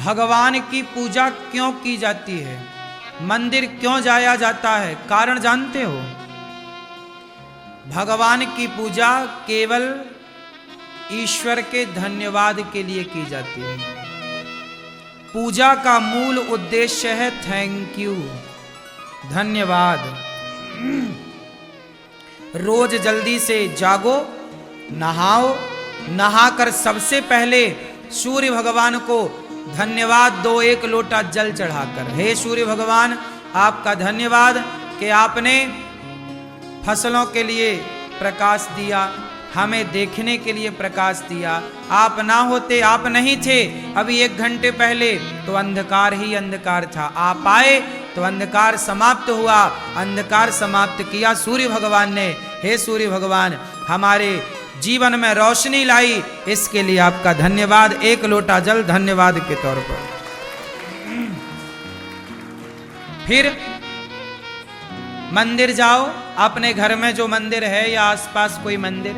भगवान की पूजा क्यों की जाती है, मंदिर क्यों जाया जाता है, कारण जानते हो? भगवान की पूजा केवल ईश्वर के धन्यवाद के लिए की जाती है। पूजा का मूल उद्देश्य है थैंक यू, धन्यवाद। रोज जल्दी से जागो, नहाओ, नहाकर सबसे पहले सूर्य भगवान को धन्यवाद दो, एक लोटा जल चढ़ाकर। हे सूर्य भगवान, आपका धन्यवाद कि आपने फसलों के लिए प्रकाश दिया, हमें देखने के लिए प्रकाश दिया। आप ना होते, आप नहीं थे अभी 1 घंटे पहले तो अंधकार ही अंधकार था, आप आए तो अंधकार समाप्त हुआ, अंधकार समाप्त किया सूर्य भगवान ने। हे सूर्य भगवान, हमारे जीवन में रोशनी लाई, इसके लिए आपका धन्यवाद। 1 लोटा जल धन्यवाद के तौर पर। फिर मंदिर जाओ, अपने घर में जो मंदिर है या आसपास कोई मंदिर,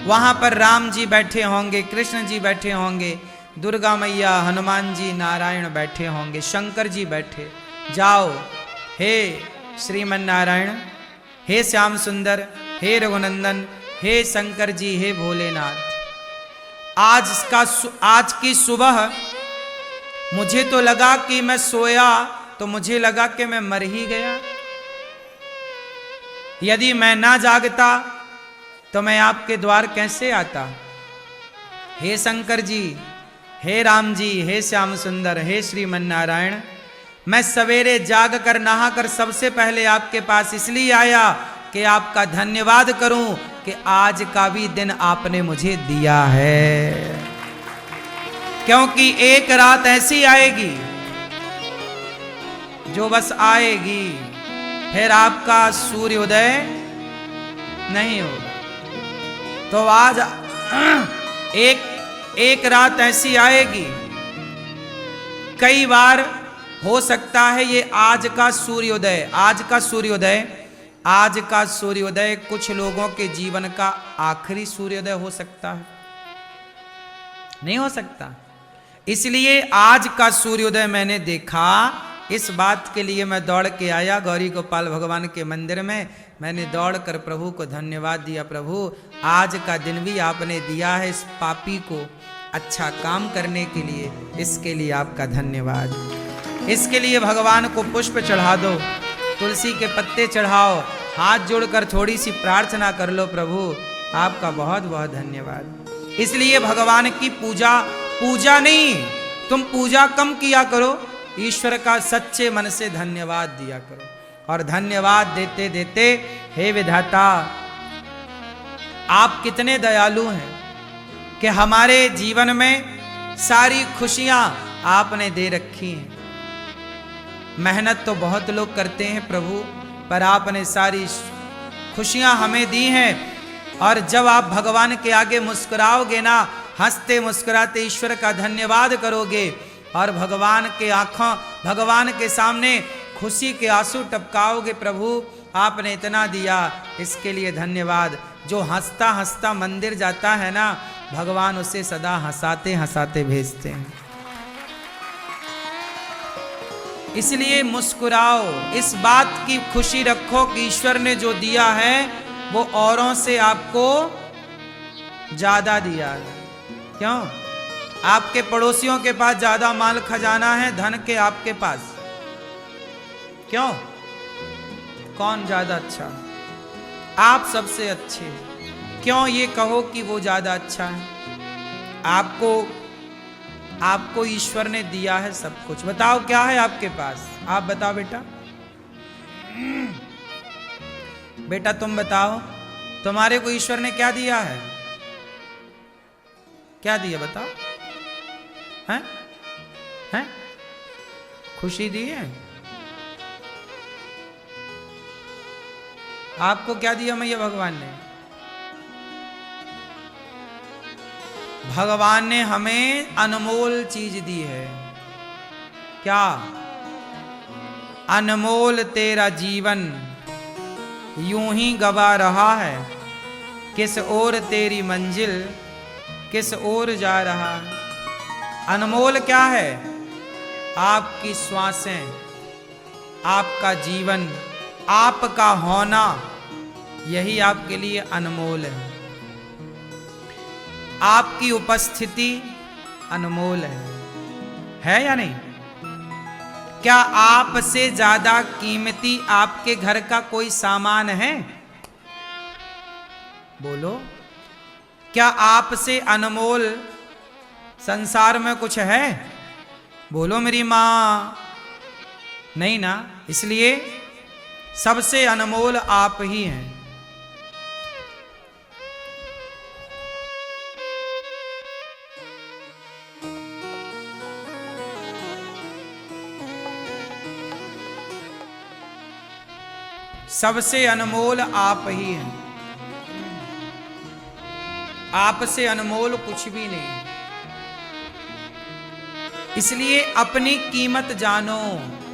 वहां पर राम जी बैठे होंगे, कृष्ण जी बैठे होंगे, दुर्गा मैया, हनुमान जी, नारायण बैठे होंगे, शंकर जी बैठे। जाओ, हे श्रीमन नारायण, हे श्याम सुंदर, हे रघुनंदन, हे शंकर जी, हे भोलेनाथ, आज की सुबह मुझे तो लगा कि मैं सोया तो मुझे लगा कि मैं मर ही गया। यदि मैं ना जागता तो मैं आपके द्वार कैसे आता। हे शंकर जी, हे राम जी, हे श्याम सुंदर, हे श्रीमन नारायण, मैं सवेरे जाग कर नहा कर सबसे पहले आपके पास इसलिए आया कि आपका धन्यवाद करूं कि आज का भी दिन आपने मुझे दिया है। क्योंकि एक रात ऐसी आएगी जो बस आएगी, फिर आपका सूर्योदय नहीं होगा। तो आज एक रात ऐसी आएगी, कई बार हो सकता है ये आज का सूर्योदय कुछ लोगों के जीवन का आखिरी सूर्योदय हो सकता है, नहीं हो सकता। इसलिए आज का सूर्योदय मैंने देखा, इस बात के लिए मैं दौड़ के आया गौरी गोपाल भगवान के मंदिर में। मैंने दौड़ कर प्रभु को धन्यवाद दिया, प्रभु आज का दिन भी आपने दिया है इस पापी को अच्छा काम करने के लिए, इसके लिए आपका धन्यवाद। इसके लिए भगवान को पुष्प चढ़ा दो, तुलसी के पत्ते चढ़ाओ, हाथ जोड़कर थोड़ी सी प्रार्थना कर लो, प्रभु आपका बहुत बहुत धन्यवाद। इसलिए भगवान की पूजा नहीं, तुम पूजा कम किया करो, ईश्वर का सच्चे मन से धन्यवाद दिया करो। और धन्यवाद देते देते, हे विधाता, आप कितने दयालु हैं कि हमारे जीवन में सारी खुशियां आपने दे रखी हैं। मेहनत तो बहुत लोग करते हैं प्रभु, पर आपने सारी खुशियां हमें दी हैं। और जब आप भगवान के आगे मुस्कुराओगे ना, हंसते मुस्कुराते ईश्वर का धन्यवाद करोगे और भगवान के सामने खुशी के आंसू टपकाओगे, प्रभु आपने इतना दिया, इसके लिए धन्यवाद। जो हंसता हंसता मंदिर जाता है ना, भगवान उसे सदा हंसाते हंसाते भेजते हैं। इसलिए मुस्कुराओ, इस बात की खुशी रखो कि ईश्वर ने जो दिया है वो औरों से आपको ज्यादा दिया है। क्यों? आपके पड़ोसियों के पास ज्यादा माल खजाना है धन के आपके पास, क्यों? कौन ज्यादा अच्छा? आप सबसे अच्छे। क्यों ये कहो कि वो ज्यादा अच्छा है? आपको ईश्वर ने दिया है सब कुछ। बताओ क्या है आपके पास? आप बताओ बेटा, बेटा तुम बताओ, तुम्हारे को ईश्वर ने क्या दिया है? क्या दिया बताओ? हैं? खुशी दी है? आपको क्या दिया मैया भगवान ने? भगवान ने हमें अनमोल चीज दी है। क्या? अनमोल तेरा जीवन यूं ही गवा रहा है, किस ओर तेरी मंजिल किस ओर जा रहा है। अनमोल क्या है? आपकी श्वासें, आपका जीवन, आपका होना, यही आपके लिए अनमोल है। आपकी उपस्थिति अनमोल है या नहीं? क्या आपसे ज्यादा कीमती आपके घर का कोई सामान है? बोलो, क्या आपसे अनमोल संसार में कुछ है? बोलो मेरी मां, नहीं ना। इसलिए सबसे अनमोल आप ही हैं। सबसे अनमोल आप ही हैं। आपसे अनमोल कुछ भी नहीं। इसलिए अपनी कीमत जानो।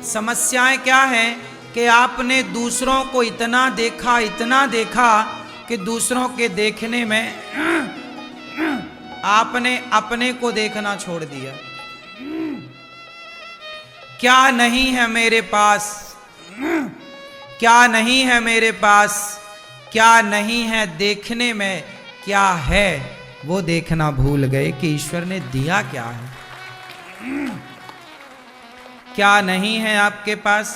समस्याएं क्या है कि आपने दूसरों को इतना देखा कि दूसरों के देखने में आपने अपने को देखना छोड़ दिया। क्या नहीं है मेरे पास, क्या नहीं है मेरे पास, क्या नहीं है देखने में, क्या है वो देखना भूल गए कि ईश्वर ने दिया क्या है। क्या नहीं है आपके पास,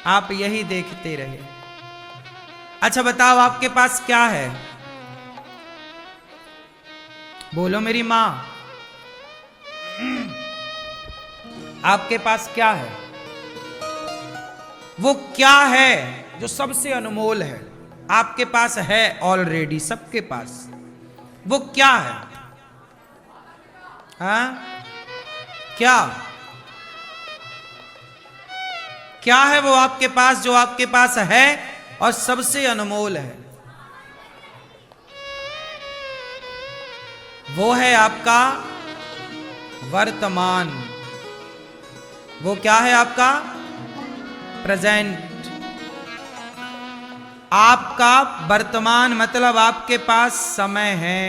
आप यही देखते रहे। अच्छा बताओ, आपके पास क्या है? बोलो मेरी मां, आपके पास क्या है? वो क्या है जो सबसे अनमोल है? आपके पास है ऑलरेडी, सबके पास। वो क्या है? हाँ, क्या क्या है वो आपके पास जो आपके पास है और सबसे अनमोल है? वो है आपका वर्तमान। वो क्या है? आपका प्रेजेंट। आपका वर्तमान मतलब आपके पास समय है,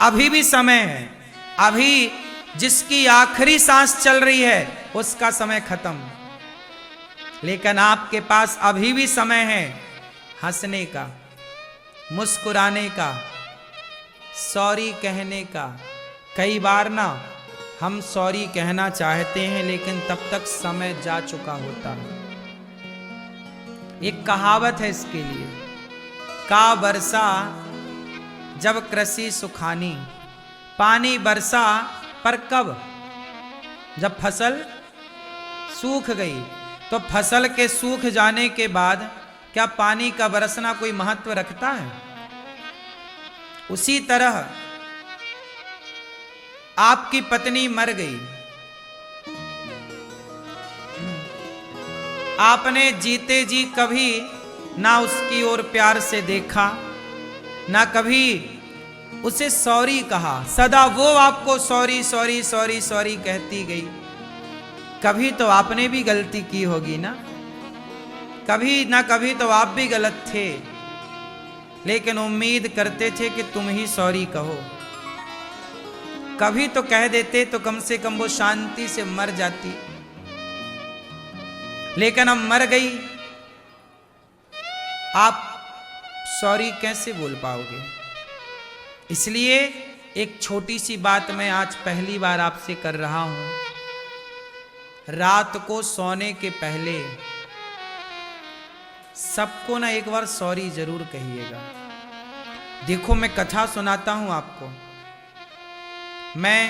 अभी भी समय है। अभी जिसकी आखिरी सांस चल रही है उसका समय खत्म, लेकिन आपके पास अभी भी समय है हंसने का, मुस्कुराने का, सॉरी कहने का। कई बार ना हम सॉरी कहना चाहते हैं लेकिन तब तक समय जा चुका होता है। एक कहावत है इसके लिए, का बरसा जब कृषि सुखानी, पानी बरसा पर कब? जब फसल सूख गई। तो फसल के सूख जाने के बाद क्या पानी का बरसना कोई महत्व रखता है? उसी तरह आपकी पत्नी मर गई, आपने जीते जी कभी ना उसकी ओर प्यार से देखा, ना कभी उसे सॉरी कहा। सदा वो आपको सॉरी सॉरी सॉरी सॉरी कहती गई। कभी तो आपने भी गलती की होगी ना, कभी ना कभी तो आप भी गलत थे, लेकिन उम्मीद करते थे कि तुम ही सॉरी कहो। कभी तो कह देते तो कम से कम वो शांति से मर जाती, लेकिन अब मर गई। आप सॉरी कैसे बोल पाओगे? इसलिए एक छोटी सी बात मैं आज पहली बार आपसे कर रहा हूं। रात को सोने के पहले सबको ना एक बार सॉरी जरूर कहिएगा। देखो मैं कथा सुनाता हूं आपको। मैं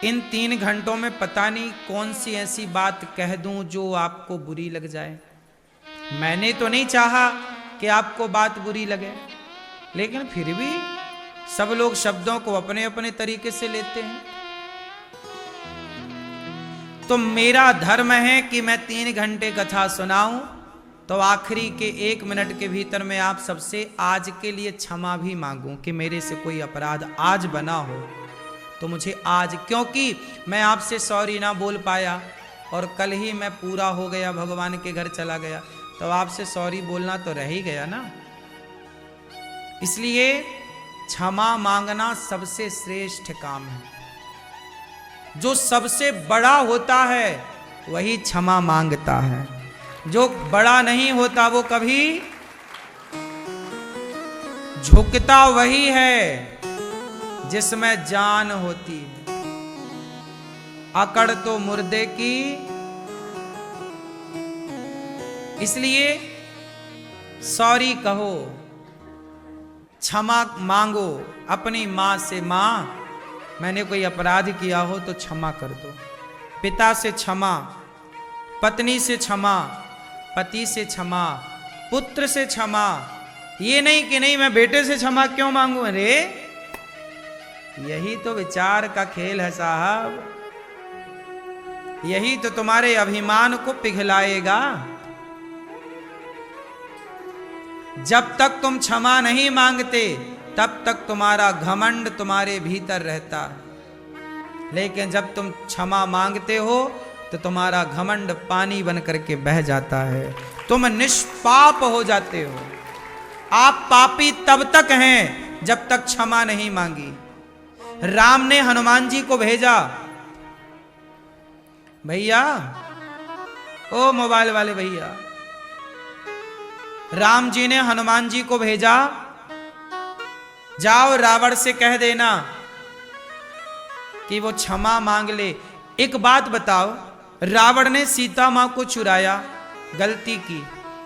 इन 3 घंटों में पता नहीं कौन सी ऐसी बात कह दूं जो आपको बुरी लग जाए। मैंने तो नहीं चाहा कि आपको बात बुरी लगे, लेकिन फिर भी सब लोग शब्दों को अपने अपने तरीके से लेते हैं। तो मेरा धर्म है कि मैं 3 घंटे कथा सुनाऊं, तो आखिरी के 1 मिनट के भीतर मैं आप सबसे आज के लिए क्षमा भी मांगूं कि मेरे से कोई अपराध आज बना हो तो मुझे आज, क्योंकि मैं आपसे सॉरी ना बोल पाया और कल ही मैं पूरा हो गया, भगवान के घर चला गया, तो आपसे सॉरी बोलना तो रह ही गया ना। इसलिए क्षमा मांगना सबसे श्रेष्ठ काम है। जो सबसे बड़ा होता है वही क्षमा मांगता है, जो बड़ा नहीं होता वो कभी झुकता वही है जिसमें जान होती है। अकड़ तो मुर्दे की, इसलिए सॉरी कहो, क्षमा मांगो अपनी मां से। मां, मैंने कोई अपराध किया हो तो क्षमा कर दो। पिता से क्षमा, पत्नी से क्षमा, पति से क्षमा, पुत्र से क्षमा। ये नहीं कि नहीं मैं बेटे से क्षमा क्यों मांगू। अरे यही तो विचार का खेल है साहब, यही तो तुम्हारे अभिमान को पिघलाएगा। जब तक तुम क्षमा नहीं मांगते तब तक तुम्हारा घमंड तुम्हारे भीतर रहता है, लेकिन जब तुम क्षमा मांगते हो तो तुम्हारा घमंड पानी बन करके बह जाता है, तुम निष्पाप हो जाते हो। आप पापी तब तक हैं जब तक क्षमा नहीं मांगी। राम ने हनुमान जी को भेजा, भैया, ओ मोबाइल वाले भैया, राम जी ने हनुमान जी को भेजा, जाओ रावण से कह देना कि वो क्षमा मांग ले। एक बात बताओ, रावण ने सीता मां को चुराया, गलती की,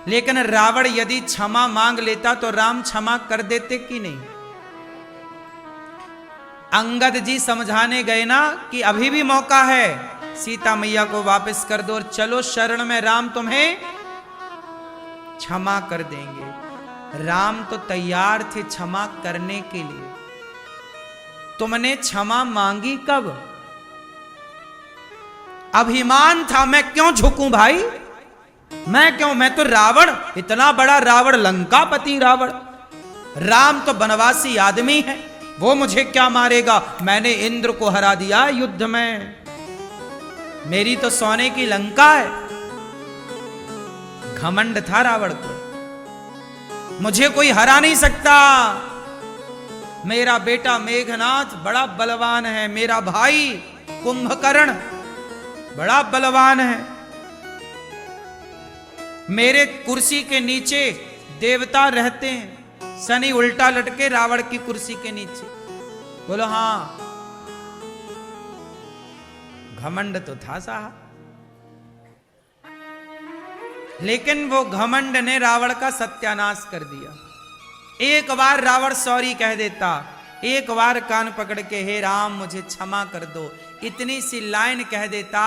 लेकिन रावण यदि क्षमा मांग लेता तो राम क्षमा कर देते कि नहीं। अंगद जी समझाने गए ना कि अभी भी मौका है, सीता मैया को वापस कर दो और चलो शरण में, राम तुम्हें क्षमा कर देंगे। राम तो तैयार थे क्षमा करने के लिए। तुमने क्षमा मांगी कब? अभिमान था, मैं क्यों झुकूं भाई, मैं क्यों, मैं तो रावण, इतना बड़ा रावण, लंकापति रावण। राम तो बनवासी आदमी है, वो मुझे क्या मारेगा, मैंने इंद्र को हरा दिया युद्ध में, मेरी तो सोने की लंका है। घमंड था रावण को, मुझे कोई हरा नहीं सकता। मेरा बेटा मेघनाथ बड़ा बलवान है, मेरा भाई कुंभकर्ण बड़ा बलवान है, मेरे कुर्सी के नीचे देवता रहते हैं। शनि उल्टा लटके रावण की कुर्सी के नीचे। बोलो हां, घमंड तो था साहब, लेकिन वो घमंड ने रावण का सत्यानाश कर दिया। एक बार रावण सॉरी कह देता, एक बार कान पकड़ के हे राम मुझे क्षमा कर दो, इतनी सी लाइन कह देता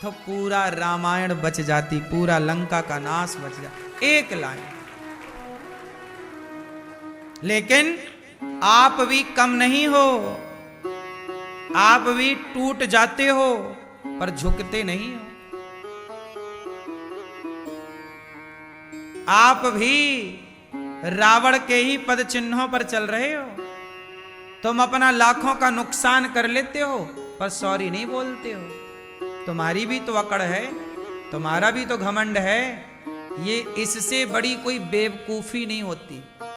तो पूरा रामायण बच जाती, पूरा लंका का नाश बच जाता, एक लाइन। लेकिन आप भी कम नहीं हो, आप भी टूट जाते हो पर झुकते नहीं हो। आप भी रावण के ही पद चिन्हों पर चल रहे हो। तुम अपना लाखों का नुकसान कर लेते हो पर सॉरी नहीं बोलते हो। तुम्हारी भी तो अकड़ है, तुम्हारा भी तो घमंड है। ये इससे बड़ी कोई बेवकूफी नहीं होती।